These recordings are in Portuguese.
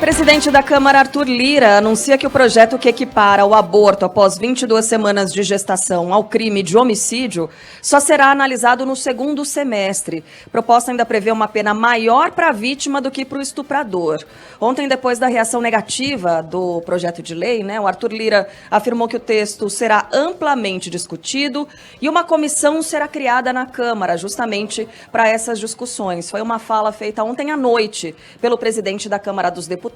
Presidente da Câmara, Arthur Lira, anuncia que o projeto que equipara o aborto após 22 semanas de gestação ao crime de homicídio só será analisado no segundo semestre. A proposta ainda prevê uma pena maior para a vítima do que para o estuprador. Ontem, depois da reação negativa do projeto de lei, o Arthur Lira afirmou que o texto será amplamente discutido e uma comissão será criada na Câmara justamente para essas discussões. Foi uma fala feita ontem à noite pelo presidente da Câmara dos Deputados.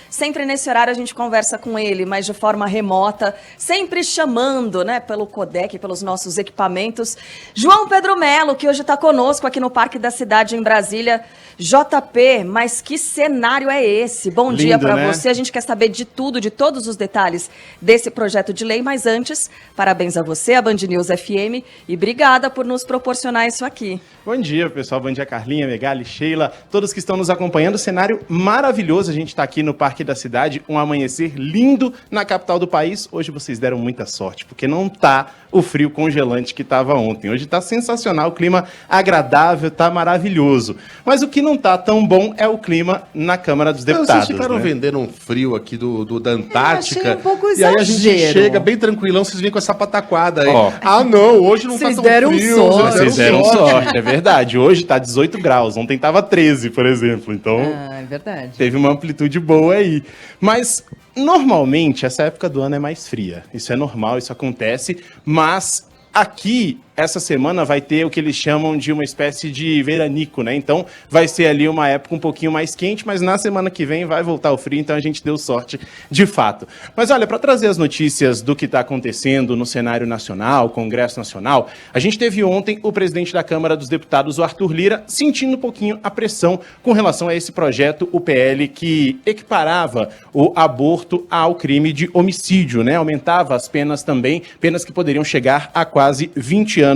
Sempre nesse horário a gente conversa com ele, mas de forma remota, sempre chamando, pelo codec, pelos nossos equipamentos. João Pedro Melo, que hoje está conosco aqui no Parque da Cidade, em Brasília. JP, mas que cenário é esse? Bom dia para você. A gente quer saber de tudo, de todos os detalhes desse projeto de lei, mas antes, parabéns a você, a Band News FM, e obrigada por nos proporcionar isso aqui. Bom dia, pessoal. Bom dia, Carlinha, Megali, Sheila, todos que estão nos acompanhando. Cenário maravilhoso. A gente está aqui no Parque da Cidade, um amanhecer lindo na capital do país. Hoje vocês deram muita sorte, porque não tá o frio congelante que estava ontem. Hoje está sensacional, o clima agradável, tá maravilhoso. Mas o que não tá tão bom é o clima na Câmara dos Deputados. Vocês ficaram vendendo um frio aqui da Antártica. Achei um pouco e exagero. aí a gente chega bem tranquilão, vocês vêm com essa pataquada aí. Ah, não, hoje não Vocês tá tão deram frio. sorte. Vocês deram sorte, é verdade. Hoje tá 18 graus, ontem tava 13, por exemplo. Então, é verdade. Teve uma amplitude boa aí. Mas, normalmente, essa época do ano é mais fria. Isso é normal, isso acontece. Mas aqui, essa semana vai ter o que eles chamam de uma espécie de veranico, Então, vai ser ali uma época um pouquinho mais quente, mas na semana que vem vai voltar o frio, então a gente deu sorte de fato. Mas olha, para trazer as notícias do que está acontecendo no cenário nacional, Congresso Nacional, a gente teve ontem o presidente da Câmara dos Deputados, o Arthur Lira, sentindo um pouquinho a pressão com relação a esse projeto, o PL, que equiparava o aborto ao crime de homicídio, Aumentava as penas também, penas que poderiam chegar a quase 20 anos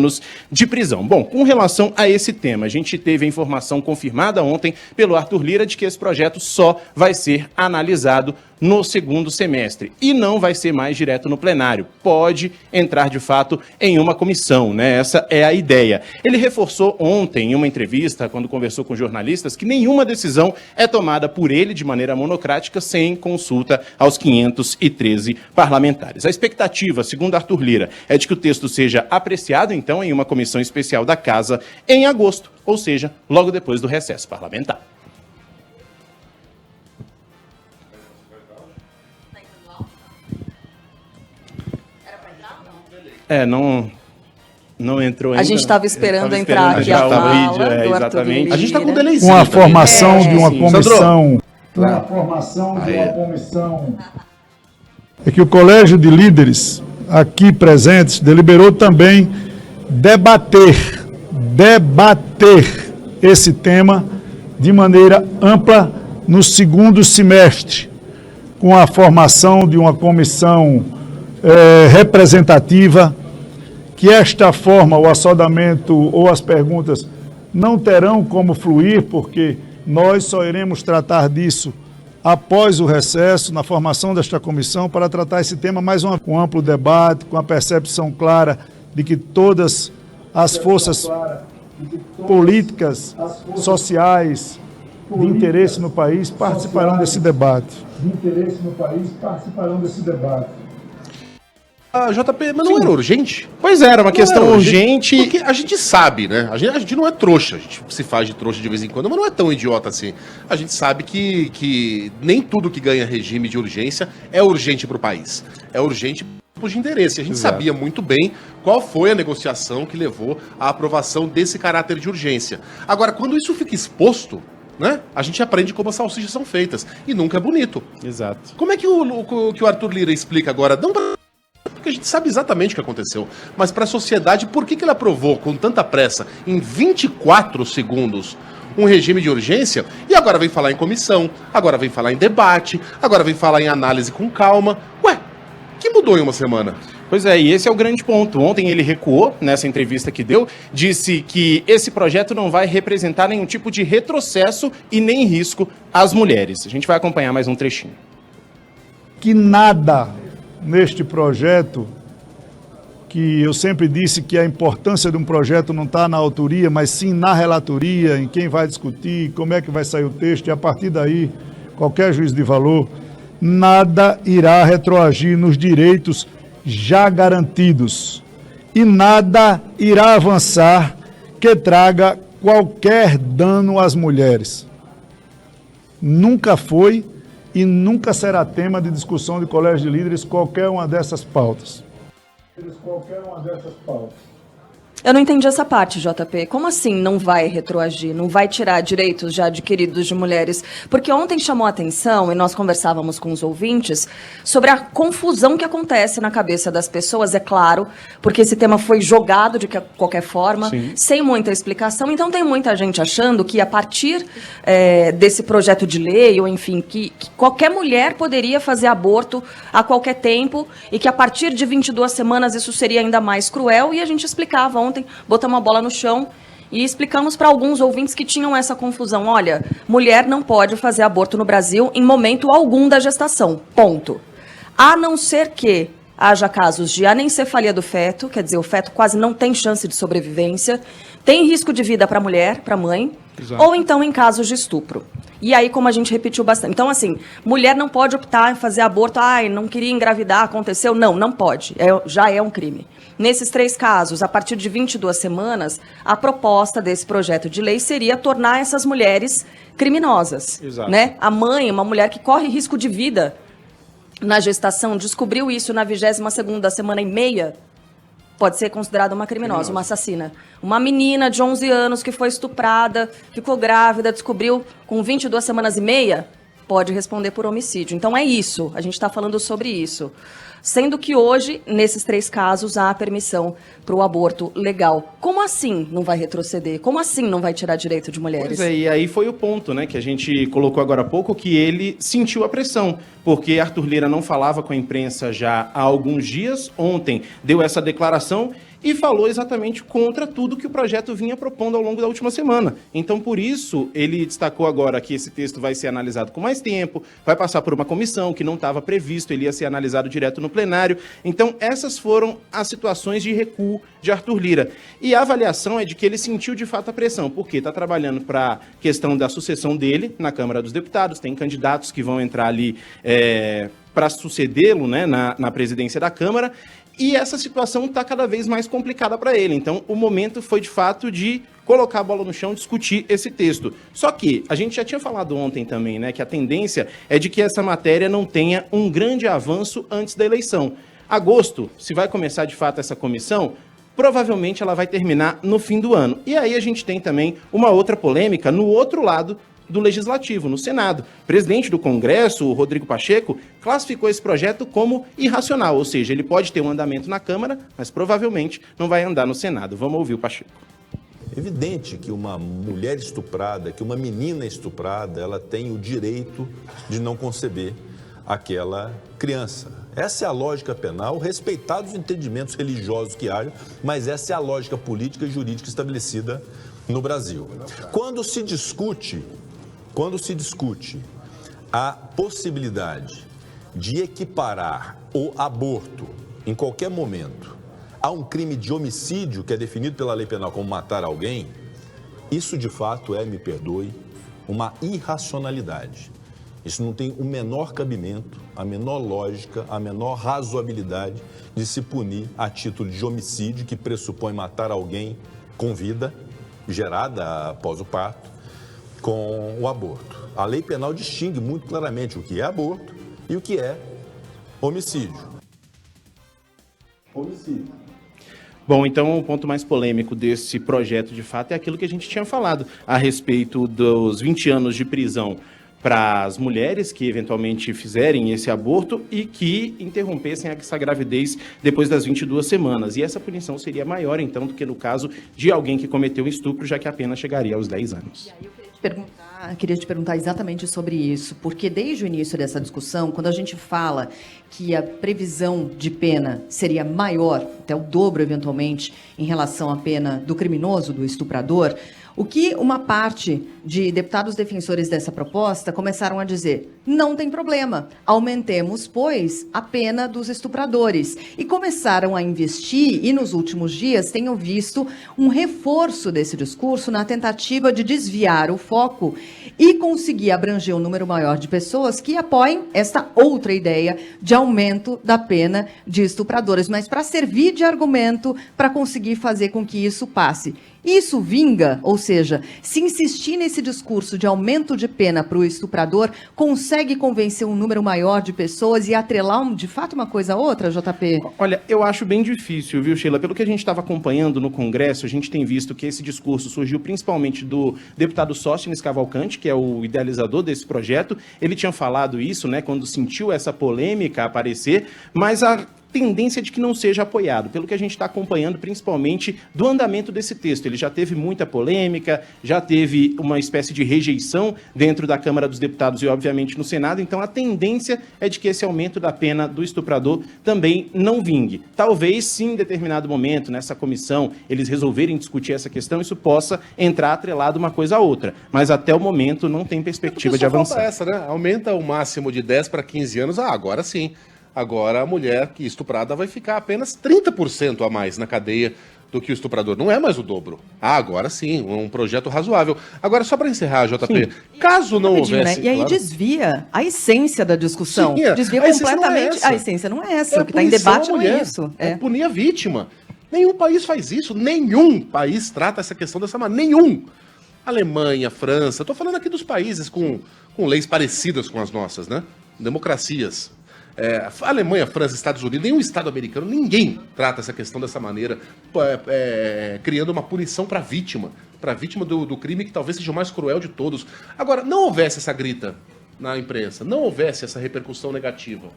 de prisão. Bom, com relação a esse tema, a gente teve a informação confirmada ontem pelo Arthur Lira de que esse projeto só vai ser analisado no segundo semestre e não vai ser mais direto no plenário. Pode entrar, de fato, em uma comissão, Essa é a ideia. Ele reforçou ontem, em uma entrevista, quando conversou com jornalistas, que nenhuma decisão é tomada por ele de maneira monocrática sem consulta aos 513 parlamentares. A expectativa, segundo Arthur Lira, é de que o texto seja apreciado, então, em uma comissão especial da Casa em agosto, ou seja, logo depois do recesso parlamentar. Não entrou ainda. A gente estava esperando entrar aqui a fala do Arthur Lira. A gente está com um delayzinho. Com a formação de uma comissão. Com a formação de uma comissão. É que o Colégio de Líderes, aqui presentes, deliberou também debater esse tema de maneira ampla no segundo semestre, com a formação de uma comissão representativa, que esta forma, o assodamento ou as perguntas não terão como fluir, porque nós só iremos tratar disso após o recesso, na formação desta comissão, para tratar esse tema mais um amplo debate, com a percepção clara de que todas as forças políticas, sociais, de interesse no país participarão desse debate. JP, mas não era urgente? Pois é, era uma questão urgente. Porque a gente sabe, A gente não é trouxa. A gente se faz de trouxa de vez em quando, mas não é tão idiota assim. A gente sabe que nem tudo que ganha regime de urgência é urgente para o país. É urgente de interesse. A gente sabia muito bem qual foi a negociação que levou à aprovação desse caráter de urgência. Agora, quando isso fica exposto, a gente aprende como as salsichas são feitas. E nunca é bonito. Exato. Como é que o Arthur Lira explica agora? Não porque a gente sabe exatamente o que aconteceu, mas para a sociedade, por que ele aprovou com tanta pressa, em 24 segundos, um regime de urgência, e agora vem falar em comissão, agora vem falar em debate, agora vem falar em análise com calma. Ué, que mudou em uma semana? Pois é, e esse é o grande ponto. Ontem ele recuou nessa entrevista que deu, disse que esse projeto não vai representar nenhum tipo de retrocesso e nem risco às mulheres. A gente vai acompanhar mais um trechinho. Que nada neste projeto, que eu sempre disse que a importância de um projeto não está na autoria, mas sim na relatoria, em quem vai discutir, como é que vai sair o texto, e a partir daí qualquer juízo de valor, nada irá retroagir nos direitos já garantidos e nada irá avançar que traga qualquer dano às mulheres. Nunca foi e nunca será tema de discussão de colégio de líderes qualquer uma dessas pautas. Eu não entendi essa parte, JP. Como assim não vai retroagir? Não vai tirar direitos já adquiridos de mulheres? Porque ontem chamou a atenção, e nós conversávamos com os ouvintes, sobre a confusão que acontece na cabeça das pessoas, é claro, porque esse tema foi jogado de qualquer forma, Sim. sem muita explicação. Então tem muita gente achando que a partir desse projeto de lei, ou enfim, que qualquer mulher poderia fazer aborto a qualquer tempo, e que a partir de 22 semanas isso seria ainda mais cruel, e a gente explicava ontem, botamos a bola no chão e explicamos para alguns ouvintes que tinham essa confusão. Olha, mulher não pode fazer aborto no Brasil em momento algum da gestação, ponto. A não ser que haja casos de anencefalia do feto, quer dizer, o feto quase não tem chance de sobrevivência, tem risco de vida para a mulher, para a mãe, Exato. ou então em casos de estupro. E aí, como a gente repetiu bastante. Então, assim, mulher não pode optar em fazer aborto, não queria engravidar, aconteceu. Não, não pode. Já é um crime. Nesses 3 casos, a partir de 22 semanas, a proposta desse projeto de lei seria tornar essas mulheres criminosas. Exato. Né? A mãe, uma mulher que corre risco de vida na gestação, descobriu isso na 22ª semana e meia, pode ser considerada uma criminosa, uma assassina. Uma menina de 11 anos que foi estuprada, ficou grávida, descobriu com 22 semanas e meia, pode responder por homicídio. Então é isso, a gente está falando sobre isso. Sendo que hoje, nesses 3 casos, há permissão para o aborto legal. Como assim não vai retroceder? Como assim não vai tirar direito de mulheres? Pois é, e aí foi o ponto, né, que a gente colocou agora há pouco, que ele sentiu a pressão, porque Arthur Lira não falava com a imprensa já há alguns dias, ontem deu essa declaração e falou exatamente contra tudo que o projeto vinha propondo ao longo da última semana. Então, por isso, ele destacou agora que esse texto vai ser analisado com mais tempo, vai passar por uma comissão que não estava previsto, ele ia ser analisado direto no plenário. Então, essas foram as situações de recuo de Arthur Lira. E a avaliação é de que ele sentiu de fato a pressão, porque está trabalhando para a questão da sucessão dele na Câmara dos Deputados, tem candidatos que vão entrar ali para sucedê-lo, né, na presidência da Câmara, e essa situação está cada vez mais complicada para ele. Então, o momento foi, de fato, de colocar a bola no chão, discutir esse texto. Só que a gente já tinha falado ontem também, né, que a tendência é de que essa matéria não tenha um grande avanço antes da eleição. Agosto, se vai começar, de fato, essa comissão, provavelmente ela vai terminar no fim do ano. E aí a gente tem também uma outra polêmica no outro lado do Legislativo, no Senado. O presidente do Congresso, o Rodrigo Pacheco, classificou esse projeto como irracional, ou seja, ele pode ter um andamento na Câmara, mas provavelmente não vai andar no Senado. Vamos ouvir o Pacheco. É evidente que uma mulher estuprada, que uma menina estuprada, ela tem o direito de não conceber aquela criança. Essa é a lógica penal, respeitados os entendimentos religiosos que hajam, mas essa é a lógica política e jurídica estabelecida no Brasil. Quando se discute a possibilidade de equiparar o aborto em qualquer momento a um crime de homicídio, que é definido pela lei penal como matar alguém, isso de fato me perdoe, uma irracionalidade. Isso não tem o menor cabimento, a menor lógica, a menor razoabilidade de se punir a título de homicídio, que pressupõe matar alguém com vida, gerada após o parto, com o aborto. A lei penal distingue muito claramente o que é aborto e o que é homicídio. Bom, então o ponto mais polêmico desse projeto, de fato, é aquilo que a gente tinha falado a respeito dos 20 anos de prisão para as mulheres que eventualmente fizerem esse aborto e que interrompessem essa gravidez depois das 22 semanas. E essa punição seria maior, então, do que no caso de alguém que cometeu um estupro, já que a pena chegaria aos 10 anos. Queria te perguntar exatamente sobre isso, porque desde o início dessa discussão, quando a gente fala que a previsão de pena seria maior, até o dobro eventualmente, em relação à pena do criminoso, do estuprador, O que uma parte de deputados defensores dessa proposta começaram a dizer: não tem problema, aumentemos, pois, a pena dos estupradores. E começaram a investir, e nos últimos dias tenho visto um reforço desse discurso na tentativa de desviar o foco e conseguir abranger um número maior de pessoas que apoiem esta outra ideia de aumento da pena de estupradores, mas para servir de argumento para conseguir fazer com que isso passe. Isso vinga, ou seja, se insistir nesse discurso de aumento de pena para o estuprador, consegue convencer um número maior de pessoas e atrelar de fato uma coisa a outra, JP? Olha, eu acho bem difícil, viu, Sheila? Pelo que a gente estava acompanhando no Congresso, a gente tem visto que esse discurso surgiu principalmente do deputado Sóstenes Cavalcante, que é o idealizador desse projeto. Ele tinha falado isso, né, quando sentiu essa polêmica aparecer, mas a tendência de que não seja apoiado, pelo que a gente está acompanhando, principalmente do andamento desse texto. Ele já teve muita polêmica, já teve uma espécie de rejeição dentro da Câmara dos Deputados e, obviamente, no Senado. Então, a tendência é de que esse aumento da pena do estuprador também não vingue. Talvez, sim, em determinado momento, nessa comissão, eles resolverem discutir essa questão, isso possa entrar atrelado uma coisa a outra. Mas, até o momento, não tem perspectiva de avançar. Essa, né? Aumenta o máximo de 10 para 15 anos. Agora sim. Agora a mulher que estuprada vai ficar apenas 30% a mais na cadeia do que o estuprador. Não é mais o dobro. Agora sim, um projeto razoável. Agora, só para encerrar, JP, caso não houvesse... Né? E aí claro, desvia a essência da discussão. Sim, desvia completamente. A essência não é essa. O que está em punição debate à não mulher, é isso. É punir a vítima. Nenhum país faz isso. Nenhum país trata essa questão dessa maneira. Nenhum. Alemanha, França. Estou falando aqui dos países com leis parecidas com as nossas, né? Democracias. Alemanha, França, Estados Unidos, nenhum Estado americano, ninguém trata essa questão dessa maneira, criando uma punição para a vítima do crime que talvez seja o mais cruel de todos. Agora, não houvesse essa grita na imprensa, não houvesse essa repercussão negativa,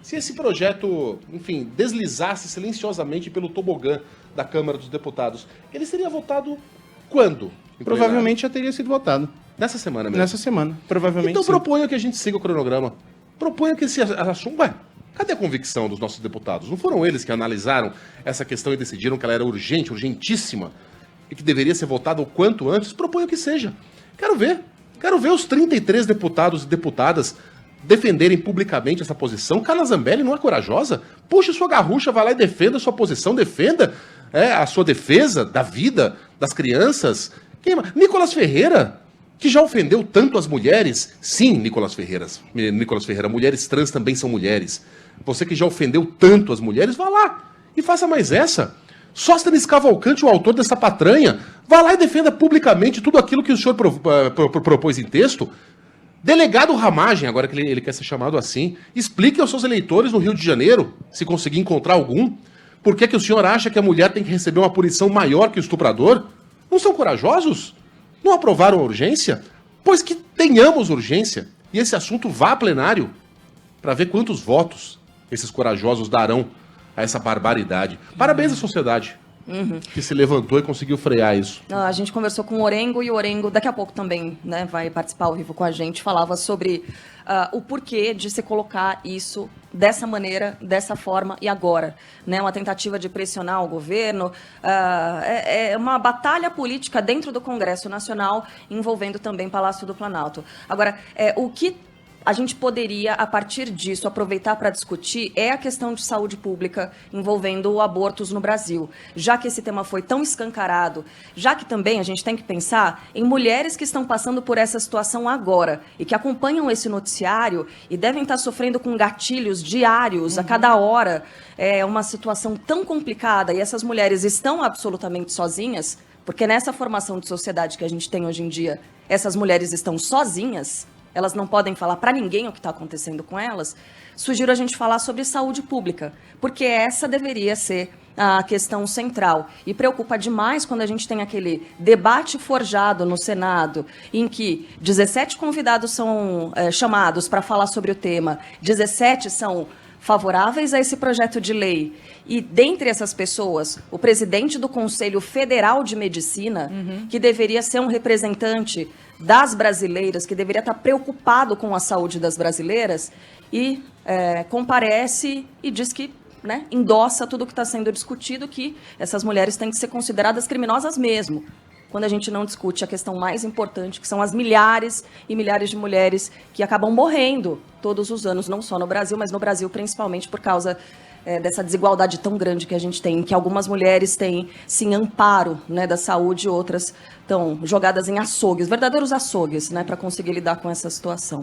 se esse projeto, enfim, deslizasse silenciosamente pelo tobogã da Câmara dos Deputados, ele seria votado quando? Provavelmente já teria sido votado. Nessa semana mesmo? Nessa semana, provavelmente. Então sim. proponho que a gente siga o cronograma. Proponho que esse assunto... Ué, cadê a convicção dos nossos deputados? Não foram eles que analisaram essa questão e decidiram que ela era urgente, urgentíssima, e que deveria ser votada o quanto antes? Proponho que seja. Quero ver os 33 deputados e deputadas defenderem publicamente essa posição. Carla Zambelli não é corajosa? Puxa sua garrucha, vai lá e defenda a sua posição, defenda a sua defesa da vida, das crianças. Nicolas Ferreira, que já ofendeu tanto as mulheres. Sim, Nicolas Ferreira, mulheres trans também são mulheres. Você que já ofendeu tanto as mulheres, vá lá e faça mais essa. Sóstenes Cavalcante, o autor dessa patranha, vá lá e defenda publicamente tudo aquilo que o senhor propôs em texto. Delegado Ramagem, agora que ele quer ser chamado assim, explique aos seus eleitores no Rio de Janeiro, se conseguir encontrar algum, por que o senhor acha que a mulher tem que receber uma punição maior que o estuprador? Não são corajosos? Não aprovaram a urgência? Pois que tenhamos urgência e esse assunto vá a plenário para ver quantos votos esses corajosos darão a essa barbaridade. Parabéns à sociedade que se levantou e conseguiu frear isso. A gente conversou com o Orengo e o Orengo daqui a pouco também, né, vai participar ao vivo com a gente, falava sobre o porquê de se colocar isso dessa maneira, dessa forma e agora. Né, uma tentativa de pressionar o governo, é uma batalha política dentro do Congresso Nacional, envolvendo também Palácio do Planalto. Agora, o que a gente poderia, a partir disso, aproveitar para discutir é a questão de saúde pública envolvendo abortos no Brasil. Já que esse tema foi tão escancarado, já que também a gente tem que pensar em mulheres que estão passando por essa situação agora e que acompanham esse noticiário e devem estar sofrendo com gatilhos diários, a cada hora. É uma situação tão complicada e essas mulheres estão absolutamente sozinhas, porque nessa formação de sociedade que a gente tem hoje em dia, essas mulheres estão sozinhas. Elas não podem falar para ninguém o que está acontecendo com elas. Sugiro a gente falar sobre saúde pública, porque essa deveria ser a questão central. E preocupa demais quando a gente tem aquele debate forjado no Senado, em que 17 convidados são chamados para falar sobre o tema, 17 são favoráveis a esse projeto de lei. E, dentre essas pessoas, o presidente do Conselho Federal de Medicina, que deveria ser um representante das brasileiras, que deveria estar preocupado com a saúde das brasileiras, e comparece e diz que, né, endossa tudo o que está sendo discutido, que essas mulheres têm que ser consideradas criminosas mesmo, quando a gente não discute a questão mais importante, que são as milhares e milhares de mulheres que acabam morrendo todos os anos, não só no Brasil, mas no Brasil principalmente por causa dessa desigualdade tão grande que a gente tem, que algumas mulheres têm, sim, amparo, né, da saúde, e outras estão jogadas em açougues, verdadeiros açougues, né, para conseguir lidar com essa situação.